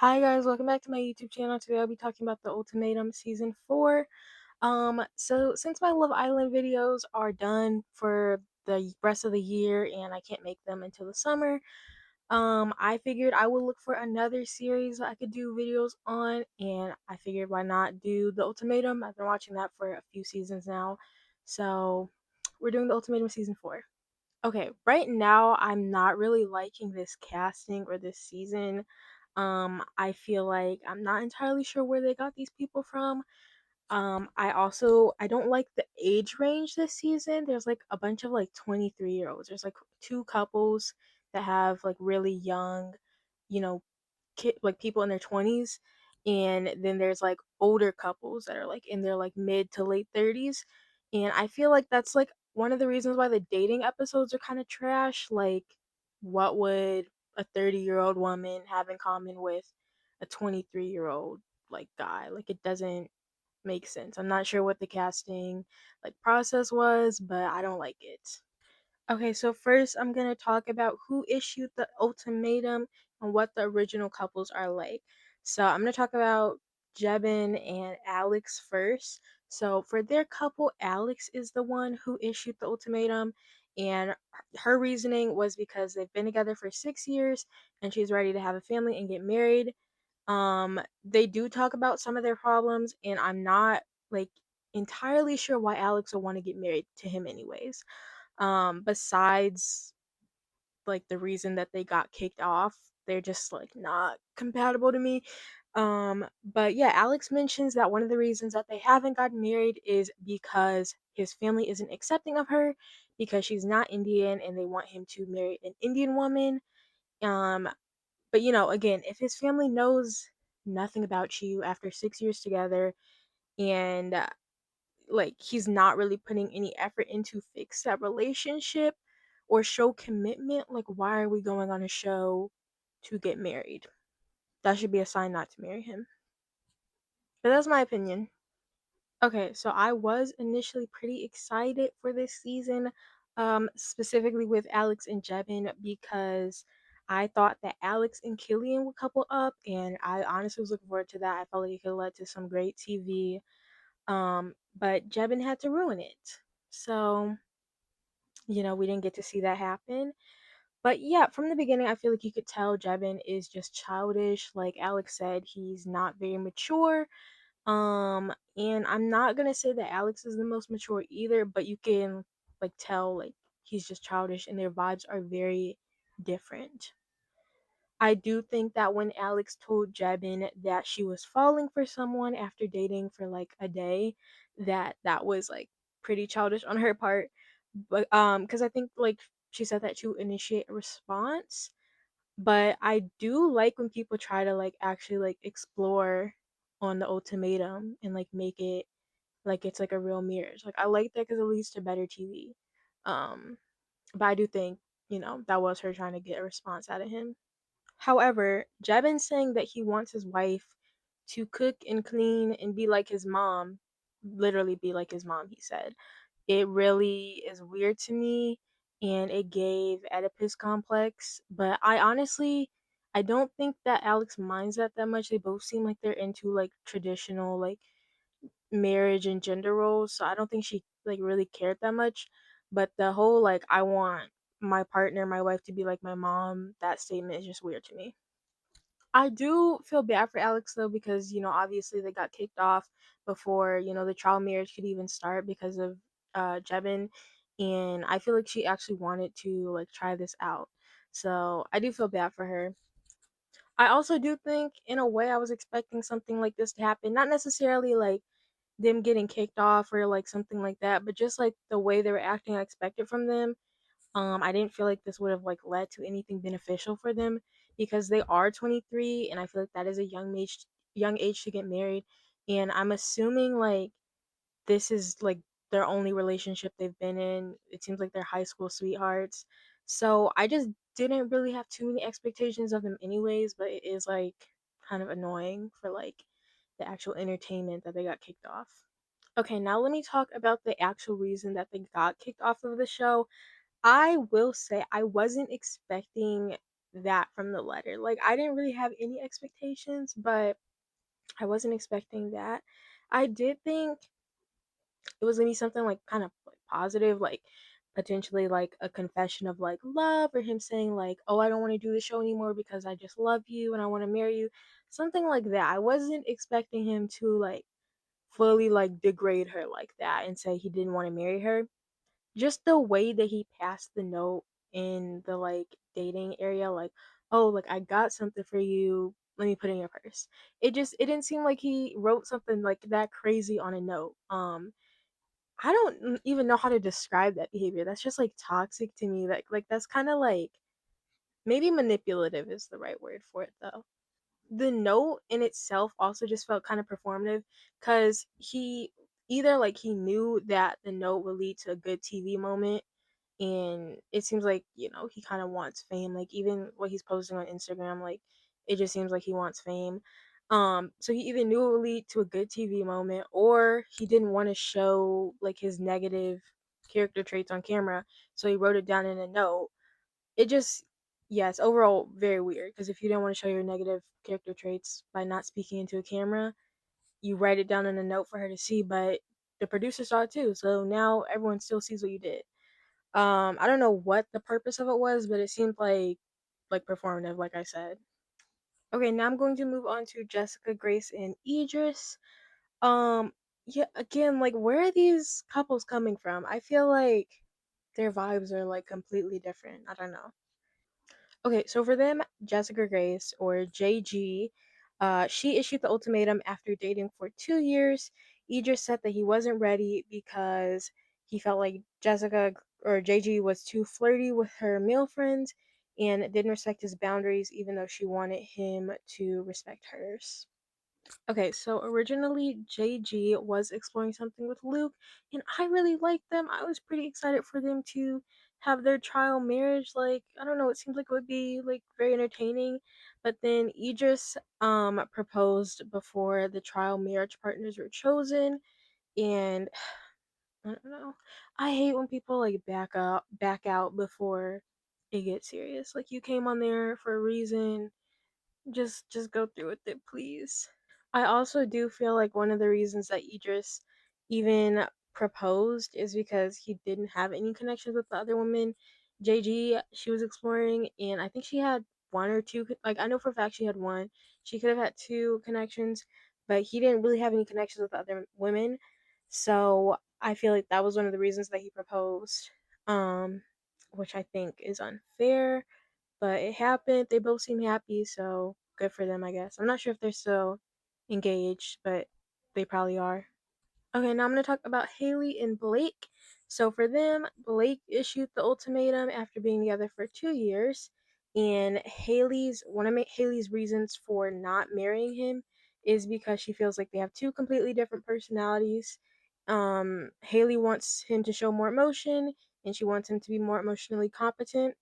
Hi guys, welcome back to my YouTube channel. Today I'll be talking about the Ultimatum season 4. So since my Love Island videos are done for the rest of the year and I can't make them until the summer, I figured I would look for another series I could do videos on, and I figured why not do the Ultimatum. I've been watching that for a few seasons now. So we're doing the Ultimatum season 4. Okay, right now I'm not really liking this casting or this season. I feel like I'm not entirely sure where they got these people from. I don't like the age range this season. There's like a bunch of like 23-year-olds. There's like two couples that have like really young, you know, like people in their 20s, and then there's like older couples that are like in their like mid to late 30s, and I feel like that's like one of the reasons why the dating episodes are kind of trash. Like, what would a 30-year-old woman have in common with a 23-year-old like guy? Like, it doesn't make sense. I'm not sure what the casting like process was, but I don't like it. Okay, so first I'm gonna talk about who issued the ultimatum and what the original couples are like. So I'm gonna talk about Jebin and Alex first. So for their couple, Alex is the one who issued the ultimatum, and her reasoning was because they've been together for 6 years and she's ready to have a family and get married. They do talk about some of their problems, and I'm not like entirely sure why Alex will want to get married to him anyways, besides like the reason that they got kicked off. They're just like not compatible to me. But yeah, Alex mentions that one of the reasons that they haven't gotten married is because his family isn't accepting of her because she's not Indian and they want him to marry an Indian woman. um but again, if his family knows nothing about you after 6 years together, and like he's not really putting any effort into fix that relationship or show commitment, like why are we going on a show to get married? That should be a sign not to marry him. But that's my opinion. Okay, so I was initially pretty excited for this season, specifically with Alex and Jebin, because I thought that Alex and Killian would couple up, and I honestly was looking forward to that. I felt like it could have led to some great TV. But Jebin had to ruin it. So, we didn't get to see that happen. But yeah, from the beginning, I feel like you could tell Jebin is just childish. Like Alex said, he's not very mature. And I'm not gonna say that Alex is the most mature either, but you can like tell like he's just childish and their vibes are very different. I do think that when Alex told Jebin that she was falling for someone after dating for like a day, that was like pretty childish on her part. But because I think like she said that she would initiate a response. But I do like when people try to like actually like explore on the ultimatum and like make it like it's like a real marriage. Like I like that because it leads to better TV. Um, but I do think that was her trying to get a response out of him. However, Jabin saying that he wants his wife to cook and clean and be like his mom, literally be like his mom, he said. It really is weird to me, and it gave Oedipus complex, but I don't think that Alex minds that much. They both seem like they're into like traditional like marriage and gender roles, so I don't think she like really cared that much. But the whole like I want my partner, my wife to be like my mom, that statement is just weird to me. I do feel bad for Alex though, because obviously they got kicked off before the trial marriage could even start because of Jebin, and I feel like she actually wanted to like try this out. So I do feel bad for her. I also do think in a way I was expecting something like this to happen, not necessarily like them getting kicked off or like something like that, but just like the way they were acting I expected from them. I didn't feel like this would have like led to anything beneficial for them because they are 23, and I feel like that is a young age to get married, and I'm assuming like this is like their only relationship they've been in. It seems like they're high school sweethearts. So I just didn't really have too many expectations of them anyways, but it is like kind of annoying for like the actual entertainment that they got kicked off. Okay, now let me talk about the actual reason that they got kicked off of the show. I will say I wasn't expecting that from the letter. Like, I didn't really have any expectations, but I wasn't expecting that. I did think it was gonna be something like kind of like positive, like potentially like a confession of like love, or him saying like, "Oh, I don't want to do the show anymore because I just love you and I want to marry you," something like that. I wasn't expecting him to like fully like degrade her like that and say he didn't want to marry her. Just the way that he passed the note in the like dating area, like, "Oh, like I got something for you. Let me put it in your purse." It didn't seem like he wrote something like that crazy on a note. I don't even know how to describe that behavior. That's just like toxic to me. Like that's kind of like maybe manipulative is the right word for it though. The note in itself also just felt kind of performative cuz he either like he knew that the note would lead to a good TV moment, and it seems like, he kind of wants fame. Like even what he's posting on Instagram, like it just seems like he wants fame. So he either knew it would lead to a good TV moment, or he didn't want to show like his negative character traits on camera, so he wrote it down in a note. It just, yeah, it's overall very weird because if you don't want to show your negative character traits by not speaking into a camera, you write it down in a note for her to see, but the producer saw it too, so now everyone still sees what you did. I don't know what the purpose of it was, but it seemed like performative, like I said. Okay, now I'm going to move on to Jessica, Grace, and Idris. Um, yeah, again, like where are these couples coming from? I feel like their vibes are like completely different. I don't know. Okay, so for them, Jessica Grace or JG, she issued the ultimatum after dating for 2 years. Idris said that he wasn't ready because he felt like Jessica or JG was too flirty with her male friends and didn't respect his boundaries, even though she wanted him to respect hers. Okay, so originally JG was exploring something with Luke, and I really liked them. I was pretty excited for them to have their trial marriage. Like, I don't know, it seemed like it would be like very entertaining. But then Idris proposed before the trial marriage partners were chosen, and I don't know. I hate when people like back out before it gets serious. Like you came on there for a reason. Just go through with it, please. I also do feel like one of the reasons that Idris even proposed is because he didn't have any connections with the other women. JG, she was exploring, and I think she had one or two. Like, I know for a fact she had one. She could have had two connections, but he didn't really have any connections with the other women. So I feel like that was one of the reasons that he proposed, um, which I think is unfair, but it happened. They both seem happy, so good for them, I guess. I'm not sure if they're still engaged, but they probably are. Okay, now I'm going to talk about Haley and Blake. So for them, Blake issued the ultimatum after being together for 2 years, and Haley's reasons for not marrying him is because she feels like they have two completely different personalities. Haley wants him to show more emotion, and she wants him to be more emotionally competent.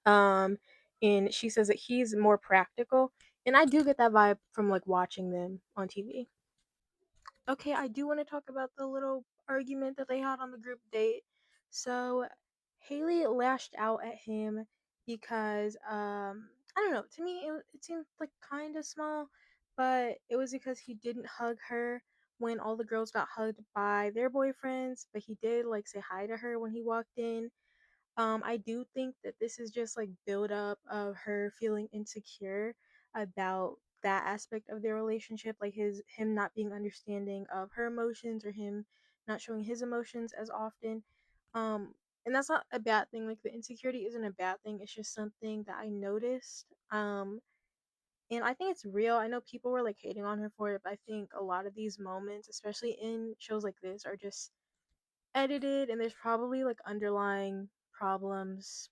Um, and she says that he's more practical, and I do get that vibe from like watching them on TV. Okay, I do want to talk about the little argument that they had on the group date. So Haley lashed out at him because I don't know, to me it seemed like kind of small, but it was because he didn't hug her when all the girls got hugged by their boyfriends, but he did like say hi to her when he walked in. I do think that this is just like build up of her feeling insecure about that aspect of their relationship, like him not being understanding of her emotions or him not showing his emotions as often. Um, and that's not a bad thing. Like the insecurity isn't a bad thing. It's just something that I noticed. And I think it's real. I know people were like hating on her for it, but I think a lot of these moments, especially in shows like this, are just edited, and there's probably like underlying problems,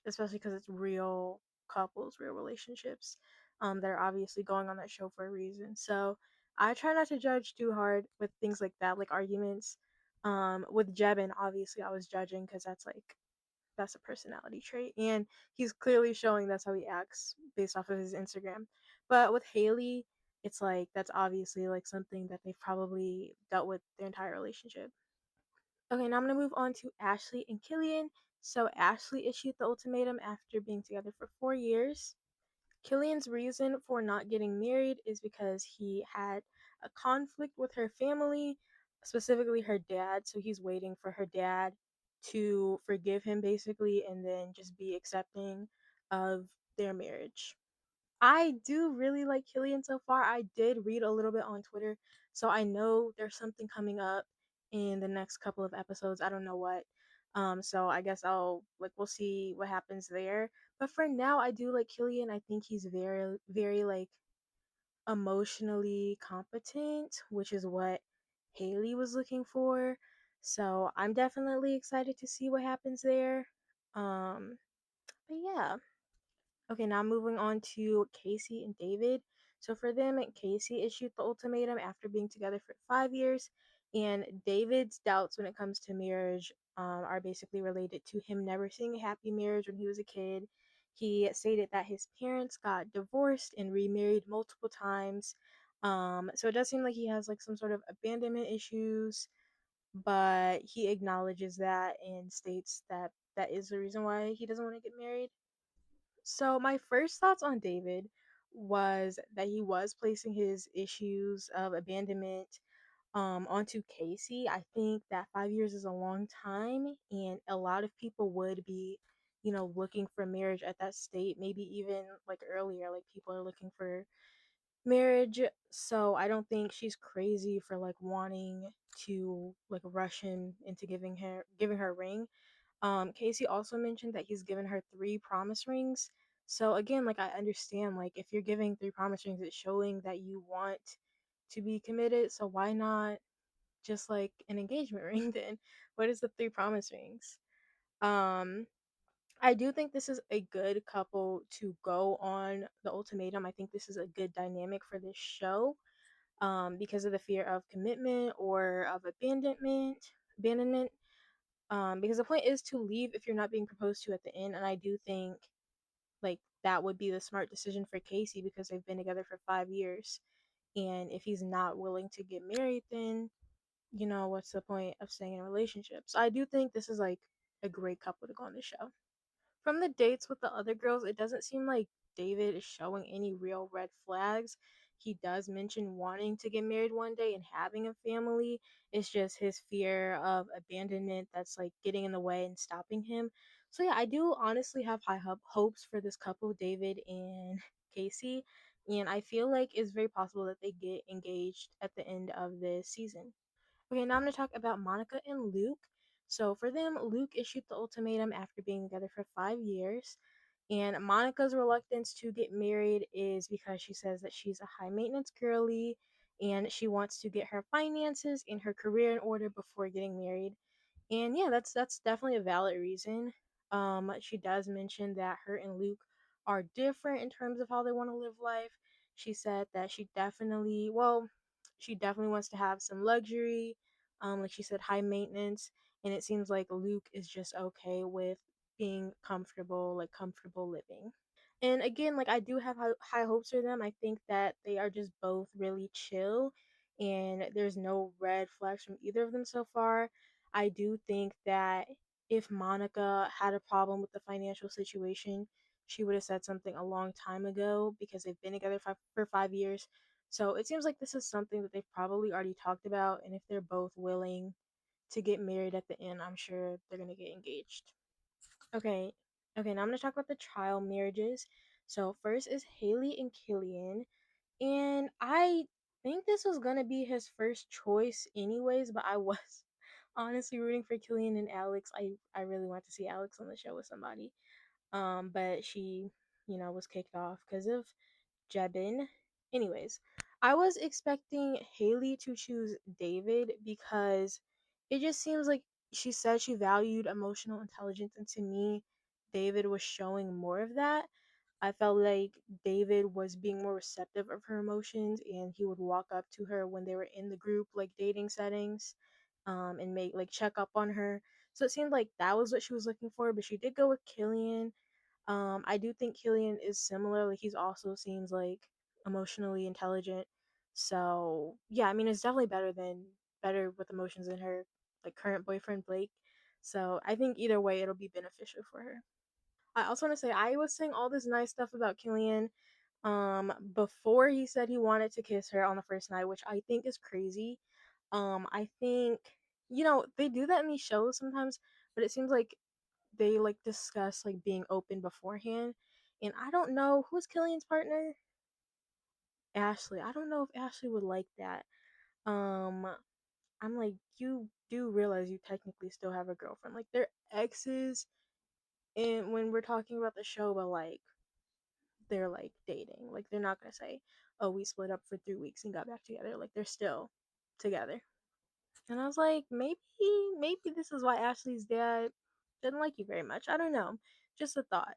especially because it's real couples, real relationships, that are obviously going on that show for a reason. So I try not to judge too hard with things like that, like arguments. With Jebin, obviously I was judging because that's a personality trait, and he's clearly showing that's how he acts based off of his Instagram. But with Haley, it's like that's obviously like something that they've probably dealt with their entire relationship. Okay, now I'm gonna move on to Ashley and Killian. So Ashley issued the ultimatum after being together for 4 years. Killian's reason for not getting married is because he had a conflict with her family, specifically her dad. So he's waiting for her dad to forgive him, basically, and then just be accepting of their marriage. I do really like Killian so far. I did read a little bit on Twitter, so I know there's something coming up in the next couple of episodes. I don't know what. So I guess we'll see what happens there. But for now, I do like Killian. I think he's very, very like emotionally competent, which is what Haley was looking for. So I'm definitely excited to see what happens there. Um, but yeah. Okay, now moving on to Casey and David. So for them, Casey issued the ultimatum after being together for 5 years, and David's doubts when it comes to marriage are basically related to him never seeing a happy marriage when he was a kid. He stated that his parents got divorced and remarried multiple times. So it does seem like he has like some sort of abandonment issues, but he acknowledges that and states that that is the reason why he doesn't want to get married. So my first thoughts on David was that he was placing his issues of abandonment onto Casey. I think that 5 years is a long time, and a lot of people would be, looking for marriage at that state, maybe even like earlier. Like people are looking for marriage, so I don't think she's crazy for like wanting to like rush him into giving her a ring. Casey also mentioned that he's given her 3 promise rings. So again, like I understand, like if you're giving 3 promise rings, it's showing that you want to be committed. So why not just like an engagement ring then? What is the 3 promise rings? Um, I do think this is a good couple to go on the ultimatum. I think this is a good dynamic for this show. Because of the fear of commitment or of abandonment, because the point is to leave if you're not being proposed to at the end, and I do think like that would be the smart decision for Casey because they've been together for 5 years, and if he's not willing to get married, then what's the point of staying in a relationship? So I do think this is like a great couple to go on the show. From the dates with the other girls, it doesn't seem like David is showing any real red flags. He does mention wanting to get married one day and having a family. It's just his fear of abandonment that's like getting in the way and stopping him. So yeah, I do honestly have high hopes for this couple, David and Casey, and I feel like it's very possible that they get engaged at the end of this season. Okay, now I'm going to talk about Monica and Luke. So for them, Luke issued the ultimatum after being together for 5 years. And Monica's reluctance to get married is because she says that she's a high maintenance girly and she wants to get her finances and her career in order before getting married. And yeah, that's definitely a valid reason. She does mention that her and Luke are different in terms of how they want to live life. She said that she definitely wants to have some luxury. Like she said, high maintenance, and it seems like Luke is just okay with being comfortable, like comfortable living. And again, like I do have high hopes for them. I think that they are just both really chill and there's no red flags from either of them so far. I do think that if Monica had a problem with the financial situation, she would have said something a long time ago because they've been together for 5 years. So it seems like this is something that they've probably already talked about. And if they're both willing to get married at the end, I'm sure they're going to get engaged. Okay. Okay, now I'm gonna talk about the trial marriages. So first is Haley and Killian. And I think this was gonna be his first choice anyways, but I was honestly rooting for Killian and Alex. I really want to see Alex on the show with somebody. But she, was kicked off because of Jebin. Anyways, I was expecting Haley to choose David because it just seems like she said she valued emotional intelligence, and to me, David was showing more of that. I felt like David was being more receptive of her emotions, and he would walk up to her when they were in the group, like dating settings, and make like check up on her. So it seemed like that was what she was looking for, but she did go with Killian. I do think Killian is similar. Like he's also seems like emotionally intelligent. So yeah, I mean it's definitely better with emotions than her like current boyfriend Blake. So I think either way it'll be beneficial for her. I also want to say I was saying all this nice stuff about Killian before he said he wanted to kiss her on the first night, which I think is crazy. I think they do that in these shows sometimes, but it seems like they like discuss like being open beforehand. And I don't know who's Killian's partner. Ashley. I don't know if Ashley would like that. Um, I'm like, you do realize you technically still have a girlfriend. Like they're exes, and when we're talking about the show, but like they're like dating. Like they're not gonna say, "Oh, we split up for 3 weeks and got back together." Like they're still together. And I was like, maybe this is why Ashley's dad didn't like you very much. I don't know. Just a thought.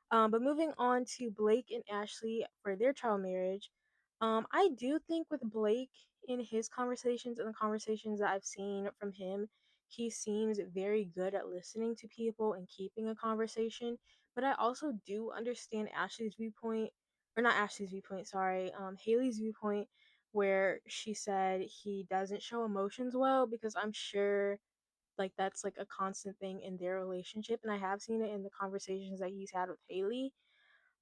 But moving on to Blake and Ashley for their trial marriage. I do think with Blake in his conversations and the conversations that I've seen from him, he seems very good at listening to people and keeping a conversation. But I also do understand Ashley's viewpoint, or not Ashley's viewpoint, sorry, Haley's viewpoint, where she said he doesn't show emotions well, because I'm sure like that's like a constant thing in their relationship, and I have seen it in the conversations that he's had with Haley.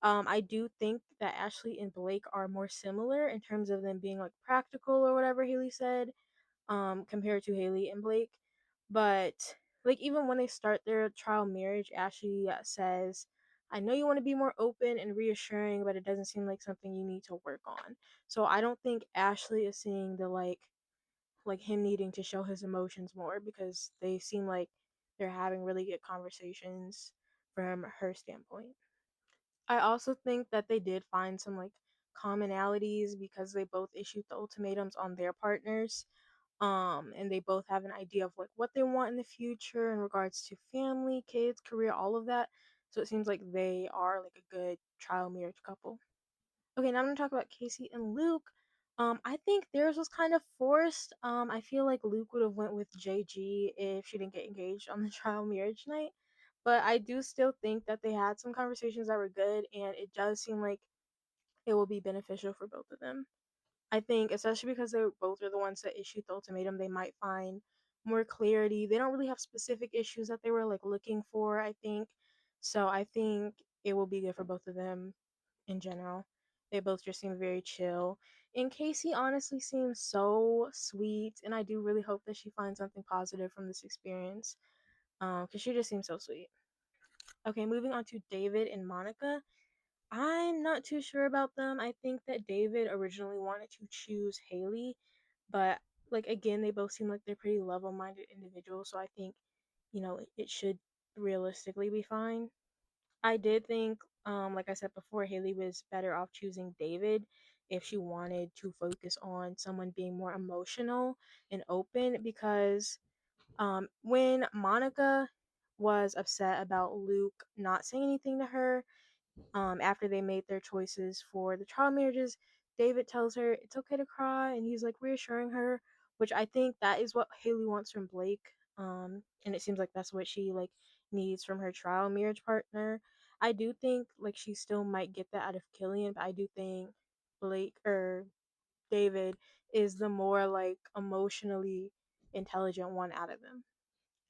I do think that Ashley and Blake are more similar in terms of them being like practical or whatever Haley said, compared to Haley and Blake. But like even when they start their trial marriage, Ashley says, "I know you want to be more open and reassuring, but it doesn't seem like something you need to work on." So I don't think Ashley is seeing the like him needing to show his emotions more, because they seem like they're having really good conversations from her standpoint. I also think that they did find some like commonalities because they both issued the ultimatums on their partners. And they both have an idea of like what they want in the future in regards to family, kids, career, all of that. So it seems like they are like a good trial marriage couple. Okay, now I'm gonna talk about Casey and Luke. I think theirs was kind of forced. I feel like Luke would have went with JG if she didn't get engaged on the trial marriage night. But I do still think that they had some conversations that were good, and it does seem like it will be beneficial for both of them. I think, especially because they both are the ones that issued the ultimatum, they might find more clarity. They don't really have specific issues that they were like looking for, I think. So I think it will be good for both of them in general. They both just seem very chill. And Casey honestly seems so sweet, and I do really hope that she finds something positive from this experience. Because she just seems so sweet. Okay, moving on to David and Monica. I'm not too sure about them. I think that David originally wanted to choose Haley, but like again, they both seem like they're pretty level-minded individuals, so I think, it should realistically be fine. I did think, like I said before, Haley was better off choosing David if she wanted to focus on someone being more emotional and open, because when Monica was upset about Luke not saying anything to her, after they made their choices for the trial marriages, David tells her it's okay to cry, and he's like reassuring her, which I think that is what Haley wants from Blake. And it seems like that's what she like needs from her trial marriage partner. I do think like she still might get that out of Killian, but I do think Blake or David is the more like emotionally intelligent one out of them.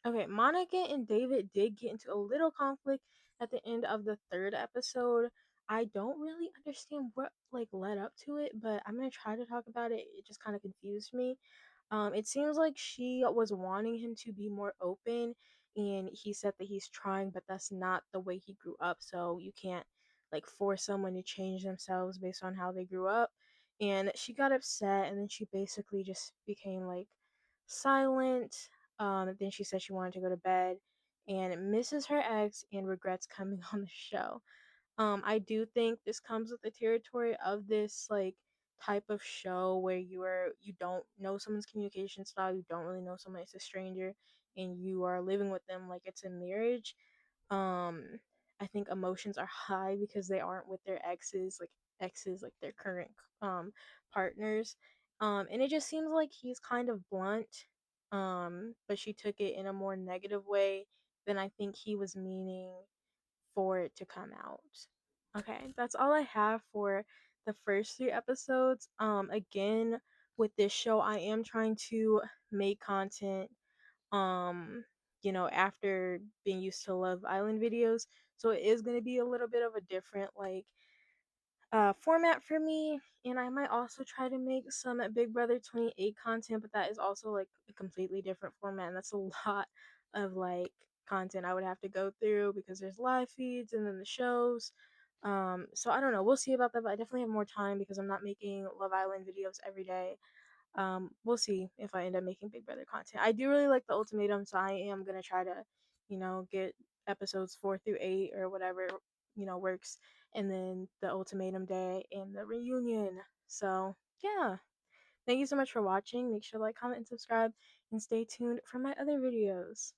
Okay, Monica and David did get into a little conflict at the end of the third episode. I don't really understand what like led up to it, but I'm gonna try to talk about it. It just kind of confused me. It seems like she was wanting him to be more open, and he said that he's trying, but that's not the way he grew up. So you can't like force someone to change themselves based on how they grew up. And she got upset, and then she basically just became like silent. Then she said she wanted to go to bed and misses her ex and regrets coming on the show. I do think this comes with the territory of this like type of show where you don't know someone's communication style, you don't really know someone, it's a stranger, and you are living with them like it's a marriage. um I think emotions are high because they aren't with their exes like their current um partners. And it just seems like he's kind of blunt, but she took it in a more negative way than I think he was meaning for it to come out. Okay, that's all I have for the first 3 episodes. Again, with this show I am trying to make content um after being used to Love Island videos. So it is going to be a little bit of a different like format for me, and I might also try to make some Big Brother 28 content, but that is also like a completely different format, and that's a lot of like content I would have to go through because there's live feeds and then the shows. So I don't know. We'll see about that, but I definitely have more time because I'm not making Love Island videos every day. We'll see if I end up making Big Brother content. I do really like the Ultimatum, so I am gonna try to, get episodes 4 through 8 or whatever, works, and then the Ultimatum Day and the reunion. So yeah. Thank you so much for watching. Make sure to like, comment, and subscribe, and stay tuned for my other videos.